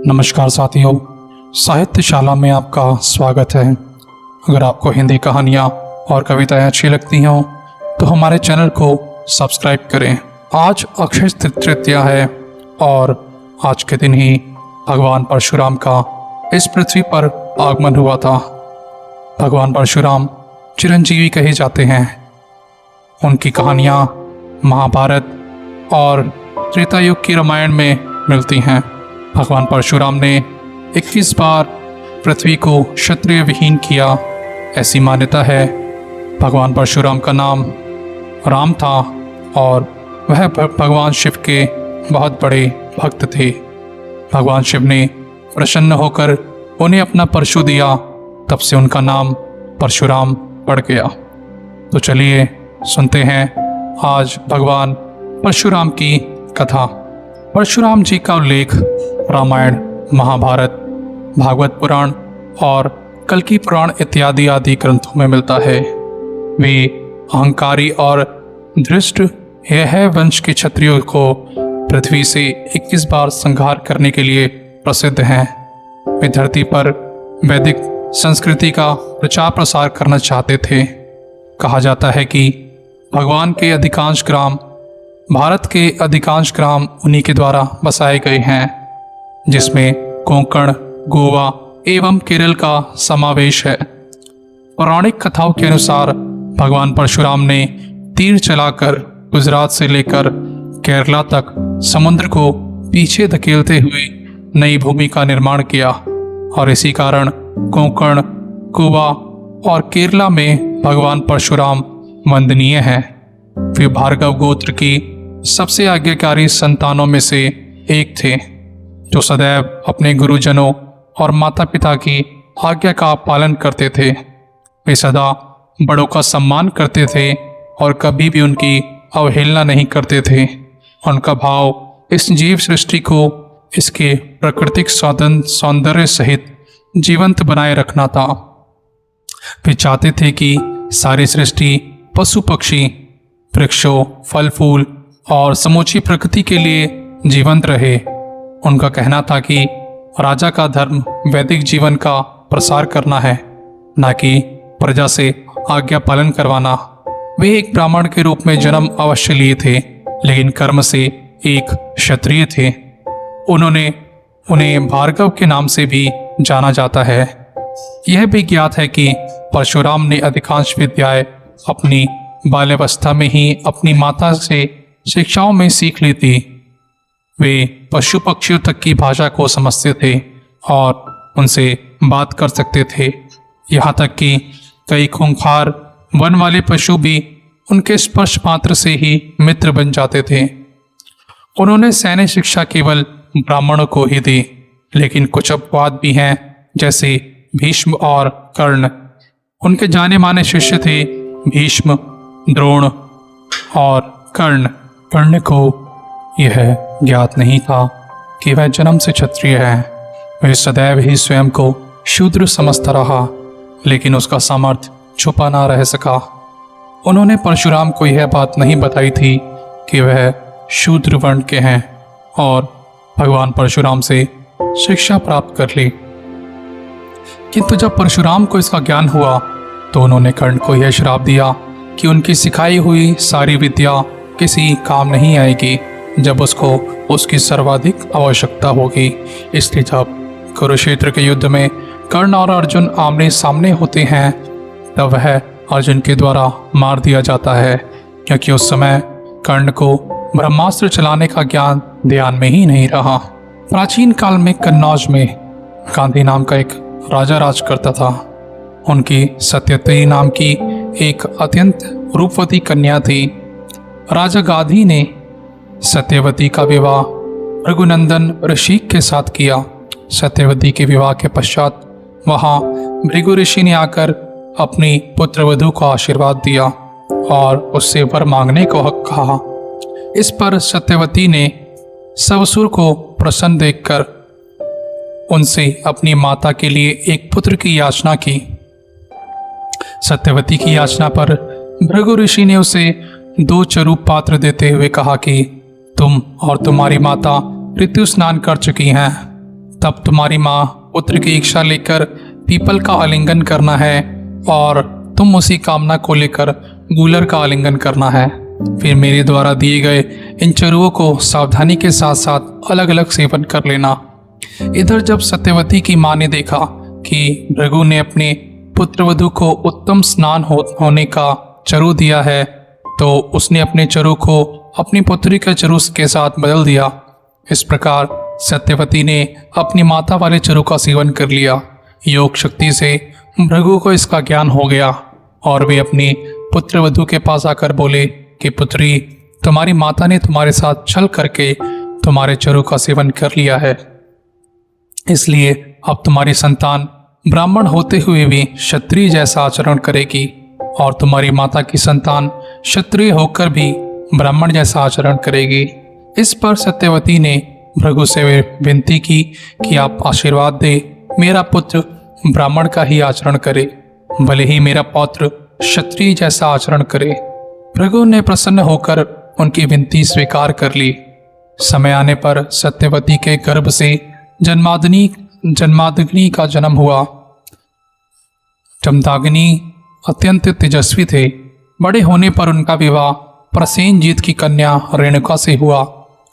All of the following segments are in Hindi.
नमस्कार साथियों, साहित्यशाला में आपका स्वागत है। अगर आपको हिंदी कहानियाँ और कविताएं अच्छी लगती हों तो हमारे चैनल को सब्सक्राइब करें। आज अक्षय तृतीया है और आज के दिन ही भगवान परशुराम का इस पृथ्वी पर आगमन हुआ था। भगवान परशुराम चिरंजीवी कहे जाते हैं। उनकी कहानियाँ महाभारत और त्रेता युग की रामायण में मिलती हैं। भगवान परशुराम ने 21 बार पृथ्वी को क्षत्रिय विहीन किया, ऐसी मान्यता है। भगवान परशुराम का नाम राम था और वह भगवान शिव के बहुत बड़े भक्त थे। भगवान शिव ने प्रसन्न होकर उन्हें अपना परशु दिया, तब से उनका नाम परशुराम पड़ गया। तो चलिए सुनते हैं आज भगवान परशुराम की कथा। परशुराम जी का उल्लेख रामायण, महाभारत, भागवत पुराण और कल्की पुराण इत्यादि आदि ग्रंथों में मिलता है। वे अहंकारी और धृष्ट यह वंश के क्षत्रियों को पृथ्वी से 21 बार संहार करने के लिए प्रसिद्ध हैं। वे धरती पर वैदिक संस्कृति का प्रचार प्रसार करना चाहते थे। कहा जाता है कि भगवान के अधिकांश ग्राम, भारत के अधिकांश ग्राम उन्हीं के द्वारा बसाए गए हैं, जिसमें कोंकण, गोवा एवं केरल का समावेश है। पौराणिक कथाओं के अनुसार भगवान परशुराम ने तीर चलाकर गुजरात से लेकर केरला तक समुद्र को पीछे धकेलते हुए नई भूमि का निर्माण किया और इसी कारण कोंकण, गोवा और केरला में भगवान परशुराम वंदनीय हैं। वे भार्गव गोत्र की सबसे आज्ञाकारी संतानों में से एक थे, जो सदैव अपने गुरुजनों और माता पिता की आज्ञा का पालन करते थे। वे सदा बड़ों का सम्मान करते थे और कभी भी उनकी अवहेलना नहीं करते थे। उनका भाव इस जीव सृष्टि को इसके प्राकृतिक सौंदर्य सहित जीवंत बनाए रखना था। वे चाहते थे कि सारी सृष्टि पशु पक्षी, वृक्षों, फल फूल और समूची प्रकृति के लिए जीवंत रहे। उनका कहना था कि राजा का धर्म वैदिक जीवन का प्रसार करना है, न कि प्रजा से आज्ञा पालन करवाना। वे एक ब्राह्मण के रूप में जन्म अवश्य लिए थे, लेकिन कर्म से एक क्षत्रिय थे। उन्हें भार्गव के नाम से भी जाना जाता है। यह भी ज्ञात है कि परशुराम ने अधिकांश विद्याएं अपनी बाल्यावस्था में ही अपनी माता से शिक्षाओं में सीख ली थी। वे पशु पक्षियों तक की भाषा को समझते थे और उनसे बात कर सकते थे। यहाँ तक कि कई खूंखार वन वाले पशु भी उनके स्पर्श मात्र से ही मित्र बन जाते थे। उन्होंने सैन्य शिक्षा केवल ब्राह्मणों को ही दी, लेकिन कुछ अपवाद भी हैं, जैसे भीष्म और कर्ण। उनके जाने माने शिष्य थे भीष्म, द्रोण और कर्ण। कर्ण को यह ज्ञात नहीं था कि वह जन्म से क्षत्रिय है। वह सदैव ही स्वयं को शूद्र समझता रहा, लेकिन उसका सामर्थ्य छुपा ना रह सका। उन्होंने परशुराम को यह बात नहीं बताई थी कि वह शूद्र वर्ण के हैं और भगवान परशुराम से शिक्षा प्राप्त कर ली। किंतु जब परशुराम को इसका ज्ञान हुआ तो उन्होंने कर्ण को यह श्राप दिया कि उनकी सिखाई हुई सारी विद्या किसी काम नहीं आएगी जब उसको उसकी सर्वाधिक आवश्यकता होगी। इसलिए जब कुरुक्षेत्र के युद्ध में कर्ण और अर्जुन आमने सामने होते हैं, तब वह अर्जुन के द्वारा मार दिया जाता है, क्योंकि उस समय कर्ण को ब्रह्मास्त्र चलाने का ज्ञान ध्यान में ही नहीं रहा। प्राचीन काल में कन्नौज में गांधी नाम का एक राजा राज करता था। उनकी सत्यवती नाम की एक अत्यंत रूपवती कन्या थी। राजा गांधी ने सत्यवती का विवाह भृगुनंदन ऋषि के साथ किया। सत्यवती के विवाह के पश्चात वहां भृगु ऋषि ने आकर अपनी पुत्रवधू को आशीर्वाद दिया और उससे वर मांगने को हक कहा। इस पर सत्यवती ने सवसुर को प्रसन्न देखकर उनसे अपनी माता के लिए एक पुत्र की याचना की। सत्यवती की याचना पर भृगु ऋषि ने उसे 2 चरूप पात्र देते हुए कहा कि तुम और तुम्हारी माता ऋतु स्नान कर चुकी हैं, तब तुम्हारी माँ पुत्र की इच्छा लेकर पीपल का आलिंगन करना है और तुम उसी कामना को लेकर गूलर का आलिंगन करना है। फिर मेरे द्वारा दिए गए इन चरुओं को सावधानी के साथ साथ अलग अलग सेवन कर लेना। इधर जब सत्यवती की माँ ने देखा कि भृगु ने अपने पुत्रवधू को उत्तम स्नान होने का चरु दिया है, तो उसने अपने चरु को अपनी पुत्री के चरु के साथ बदल दिया। इस प्रकार सत्यवती ने अपनी माता वाले चरु का सेवन कर लिया। योग शक्ति से भृगु को इसका ज्ञान हो गया और वे अपनी पुत्रवधू के पास आकर बोले कि पुत्री, तुम्हारी माता ने तुम्हारे साथ छल करके तुम्हारे चरु का सेवन कर लिया है, इसलिए अब तुम्हारी संतान ब्राह्मण होते हुए भी क्षत्रिय जैसा आचरण करेगी और तुम्हारी माता की संतान क्षत्रिय होकर भी ब्राह्मण जैसा आचरण करेगी। इस पर सत्यवती ने भृगु से विनती की कि आप आशीर्वाद दे, मेरा पुत्र ब्राह्मण का ही आचरण करे, भले ही मेरा पौत्र क्षत्रिय जैसा आचरण करे। भृगु ने प्रसन्न होकर उनकी विनती स्वीकार कर ली। समय आने पर सत्यवती के गर्भ से जन्मादग्नि का जन्म हुआ। जमदाग्नि अत्यंत तेजस्वी थे। बड़े होने पर उनका विवाह प्रसेनजीत की कन्या रेणुका से हुआ।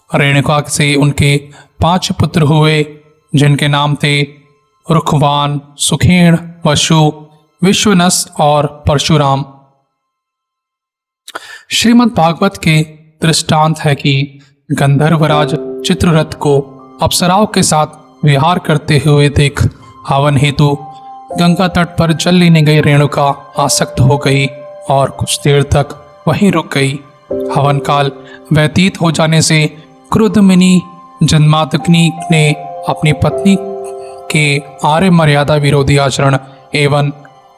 रेणुका से उनके 5 पुत्र हुए, जिनके नाम थे रुखवान, सुखेण, वशु, विश्वनस और परशुराम। श्रीमद् भागवत के दृष्टांत है कि गंधर्वराज चित्ररथ को अप्सराओं के साथ विहार करते हुए देख हवन हेतु गंगा तट पर जल लेने गई रेणुका आसक्त हो गई और कुछ देर तक वहीं रुक गई। हवन काल व्यतीत हो जाने से क्रुद्ध मुनि जन्मादग्नि ने अपनी पत्नी के आर्य मर्यादा विरोधी आचरण एवं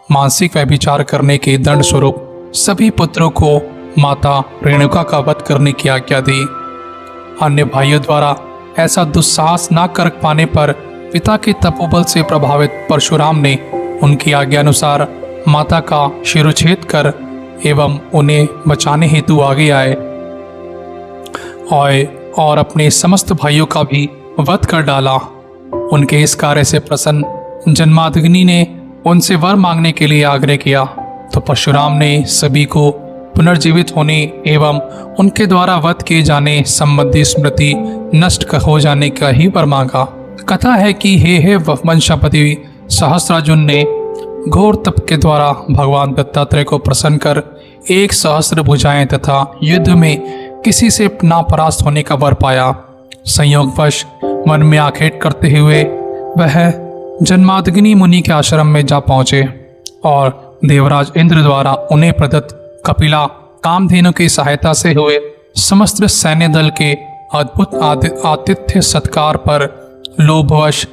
मानसिक व्यभिचार करने के दंड स्वरूप सभी पुत्रों को माता रेणुका का वध करने की आज्ञा दी। अन्य भाइयों द्वारा ऐसा दुस्साहस न कर पाने पर पिता के तपोबल से प्रभावित परशुराम ने उनकी आज्ञा अनुसार माता का शिरोच्छेद कर एवं उन्हें बचाने हेतु आगे आए और अपने समस्त भाइयों का भी वध कर डाला। उनके इस कार्य से प्रसन्न जन्मादग्नि ने उनसे वर मांगने के लिए आग्रह किया, तो परशुराम ने सभी को पुनर्जीवित होने एवं उनके द्वारा वध किए जाने संबंधी स्मृति नष्ट हो जाने का ही वर मांगा। कथा है कि हे वंशापति सहस्रार्जुन ने घोर तप के द्वारा भगवान दत्तात्रेय को प्रसन्न कर 1,000 भुजाएं तथा युद्ध में किसी से ना परास्त होने का वर पाया। संयोगवश मन में आखेट करते हुए वह जन्मादग्नि मुनि के आश्रम में जा पहुंचे और देवराज इंद्र द्वारा उन्हें प्रदत्त कपिला कामधेनु की सहायता से हुए समस्त सैन्य दल के अद्भुत आतिथ्य सत्कार पर लोभवश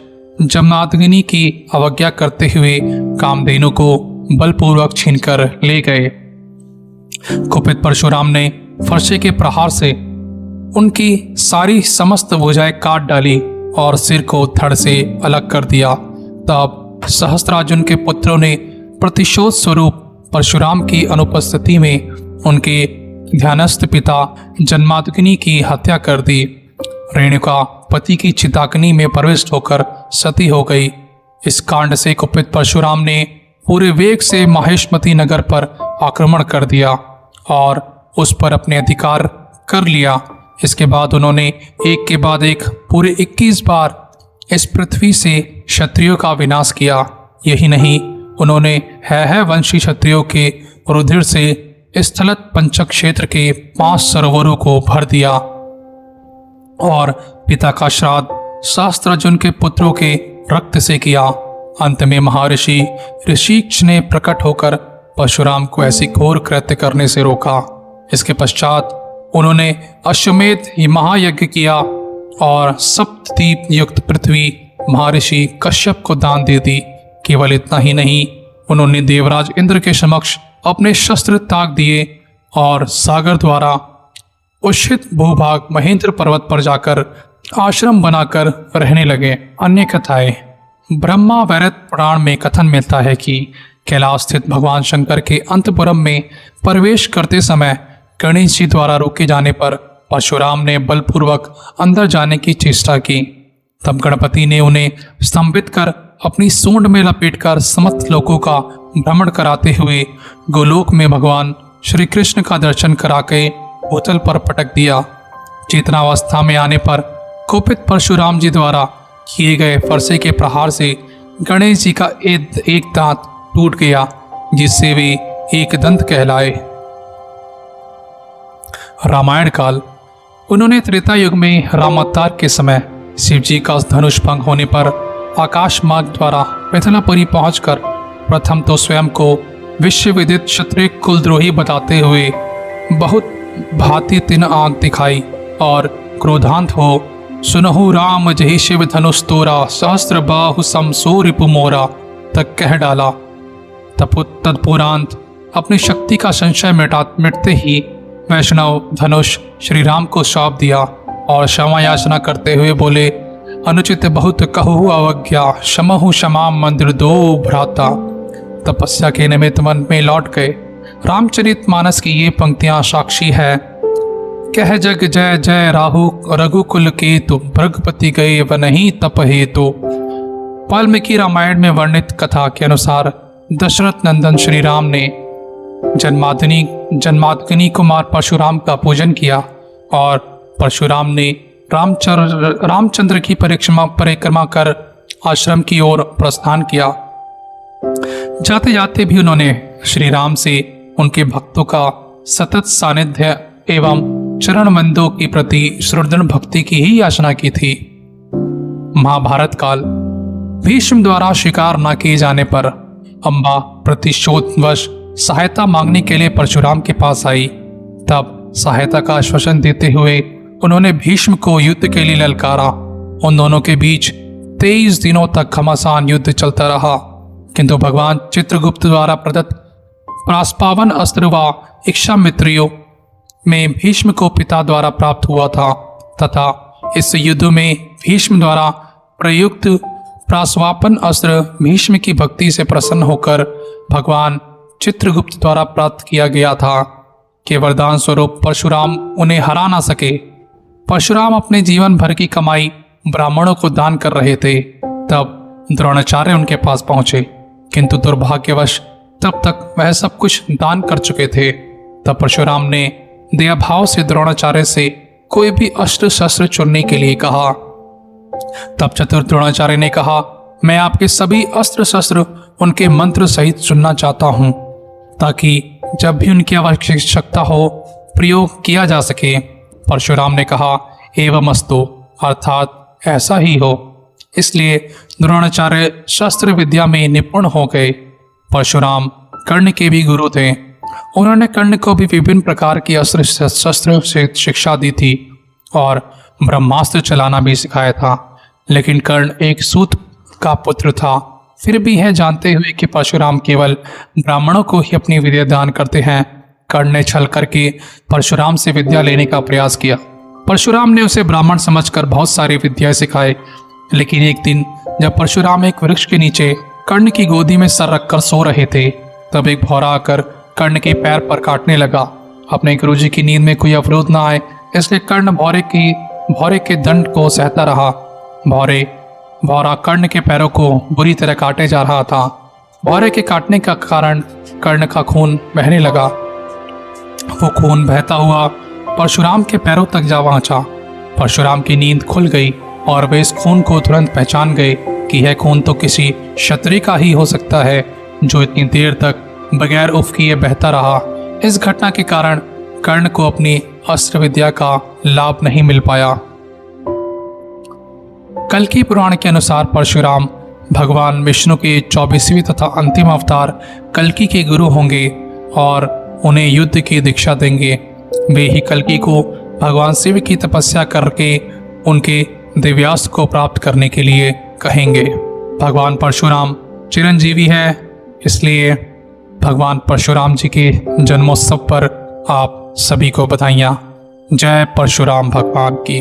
जन्मादग्नि की अवज्ञा करते हुए कामधेनु को बलपूर्वक छीनकर ले गए। कुपित परशुराम ने फरसे के प्रहार से उनकी सारी समस्त भुजाएं काट डाली और सिर को धड़ से अलग कर दिया। तब सहस्त्रार्जुन के पुत्रों ने प्रतिशोध स्वरूप परशुराम की अनुपस्थिति में उनके ध्यानस्थ पिता जन्मादग्नि की हत्या कर दी। रेणुका पति की चिताग्नि में प्रविष्ट होकर सती हो गई। इस कांड से कुपित परशुराम ने पूरे वेग से माहेशमती नगर पर आक्रमण कर दिया और उस पर अपने अधिकार कर लिया। इसके बाद उन्होंने एक के बाद एक पूरे 21 बार इस पृथ्वी से क्षत्रियों का विनाश किया। यही नहीं, उन्होंने है वंशी क्षत्रियों के रुधिर से स्थलत पंचक क्षेत्र के 5 सरोवरों को भर दिया और पिता का श्राद्ध सहस्त्रार्जुन के पुत्रों के रक्त से किया। अंत में महर्षि ऋषिक्ष ने प्रकट होकर परशुराम को ऐसी घोर कृत्य करने से रोका। इसके पश्चात उन्होंने अश्वमेध महायज्ञ किया और सप्तद्वीप युक्त पृथ्वी महर्षि कश्यप को दान दे दी। केवल इतना ही नहीं, उन्होंने देवराज इंद्र के समक्ष अपने शस्त्र ताक दिए और सागर द्वारा उषित भूभाग महेंद्र पर्वत पर जाकर आश्रम बनाकर रहने लगे। अन्य कथाएं। ब्रह्मा वैरत पुराण में कथन मिलता है कि कैलाश स्थित भगवान शंकर के अंतपुरम में प्रवेश करते समय गणेश जी द्वारा रोके जाने पर परशुराम ने बलपूर्वक अंदर जाने की चेष्टा की। तब गणपति ने उन्हें स्तंभित कर अपनी सूंड में लपेटकर समस्त लोकों का भ्रमण कराते हुए गोलोक में भगवान श्री कृष्ण का दर्शन करा के भूतल पर पटक दिया। चेतनावस्था में आने पर कोपित परशुराम जी द्वारा किए गए फरसे के प्रहार से गणेश जी का एक दांत टूट गया, जिससे वे एक दंत कहलाए। रामायण काल। उन्होंने त्रेता युग में रामावतार के समय शिव जी का धनुष भंग होने पर आकाश मार्ग द्वारा मिथिलापुरी पहुंचकर प्रथम तो स्वयं को विश्व विदित क्षत्रिय कुलद्रोही बताते हुए बहुत भांति तीन आंख दिखाई और क्रोधांत हो सुनहु राम जहि शिव धनुष तोरा सहस्त्र बाहु समसो रिपु मोरा तक कह डाला। तत्पुरांत अपनी शक्ति का संशय मिटते ही वैष्णव धनुष श्री राम को सौंप दिया और क्षमा याचना करते हुए बोले, अनुचित बहुत कहु अवज्ञा क्षमहु क्षमा मंदिर दो भ्राता। तपस्या के निमित्त वन में लौट गए। रामचरित मानस की ये पंक्तियां साक्षी है। कह जग जय जय राहु रघुकुल केतु भृगपति गए व नहीं तप हेतु। वाल्मीकि रामायण में वर्णित कथा के अनुसार दशरथ नंदन श्री राम ने जन्माग्नि कुमार परशुराम का पूजन किया और परशुराम ने रामचंद्र की परिक्रमा कर आश्रम की ओर प्रस्थान किया। जाते जाते भी उन्होंने श्री राम से उनके भक्तों का सतत सानिध्य एवं चरण बंदों के प्रति श्रद्धण भक्ति की ही याचना की थी। महाभारत काल। भीष्म द्वारा स्वीकार न किए जाने पर अम्बा प्रतिशोधवश सहायता मांगने के लिए परशुराम के पास आई। तब सहायता का आश्वासन देते हुए उन्होंने भीष्म को युद्ध के लिए ललकारा। उन दोनों के बीच 23 दिनों तक घमासान युद्ध चलता रहा, किंतु भगवान चित्रगुप्त द्वारा प्रदत्त प्रास्पावन अस्त्र व इच्छामित्रियों में भीष्म को पिता द्वारा प्राप्त हुआ था तथा इस युद्ध में भीष्म द्वारा प्रयुक्त प्रास्वापन अस्त्र भीष्म की भक्ति से प्रसन्न होकर भगवान चित्रगुप्त द्वारा प्राप्त किया गया था कि वरदान स्वरूप परशुराम उन्हें हरा ना सके। परशुराम अपने जीवन भर की कमाई ब्राह्मणों को दान कर रहे थे। तब द्रोणाचार्य उनके पास पहुंचे, किंतु दुर्भाग्यवश तब तक वह सब कुछ दान कर चुके थे। तब परशुराम ने दया भाव से द्रोणाचार्य से कोई भी अस्त्र शस्त्र चुनने के लिए कहा। तब चतुर द्रोणाचार्य ने कहा, मैं आपके सभी अस्त्र शस्त्र उनके मंत्र सहित चुनना चाहता हूं, ताकि जब भी उनकी आवश्यकता हो प्रयोग किया जा सके। परशुराम ने कहा, एवमस्तु, अर्थात ऐसा ही हो। इसलिए द्रोणाचार्य शस्त्र विद्या में निपुण हो गए। परशुराम कर्ण के भी गुरु थे। उन्होंने कर्ण को भी विभिन्न प्रकार की अस्त्र शस्त्र से शिक्षा दी थी और ब्रह्मास्त्र चलाना भी सिखाया था। लेकिन कर्ण एक सूत का पुत्र था। फिर भी यह जानते हुए कि परशुराम केवल ब्राह्मणों को ही अपनी विद्या दान करते हैं, कर्ण ने छल करके परशुराम से विद्या लेने का प्रयास किया। परशुराम ने उसे ब्राह्मण समझकर बहुत सारी विद्याएं सिखाई। लेकिन एक दिन जब परशुराम एक वृक्ष के नीचे कर्ण की गोदी में सर रखकर सो रहे थे, तब एक भौरा आकर कर्ण के पैर पर काटने लगा। अपने गुरुजी की नींद में कोई अवरोध न आए, इसलिए कर्ण भौरे के दंड को सहता रहा। भौरा कर्ण के पैरों को बुरी तरह काटे जा रहा था। भौरे के काटने का कारण कर्ण का खून बहने लगा। वो खून बहता हुआ परशुराम के पैरों तक जा पहुंचा। परशुराम की नींद खुल गई और वे इस खून को तुरंत पहचान गए कि यह खून तो किसी क्षत्रिय का ही हो सकता है, जो इतनी देर तक बगैर उफ किए बहता रहा। इस घटना के कारण कर्ण को अपनी अस्त्र विद्या का लाभ नहीं मिल पाया। कल्कि पुराण के अनुसार परशुराम भगवान विष्णु के 24वें तथा अंतिम अवतार कल्कि के गुरु होंगे और उन्हें युद्ध की दीक्षा देंगे। वे ही कल्कि को भगवान शिव की तपस्या करके उनके दिव्यास्त्र को प्राप्त करने के लिए कहेंगे। भगवान परशुराम चिरंजीवी है, इसलिए भगवान परशुराम जी के जन्मोत्सव पर आप सभी को बधाइयाँ। जय परशुराम भगवान की।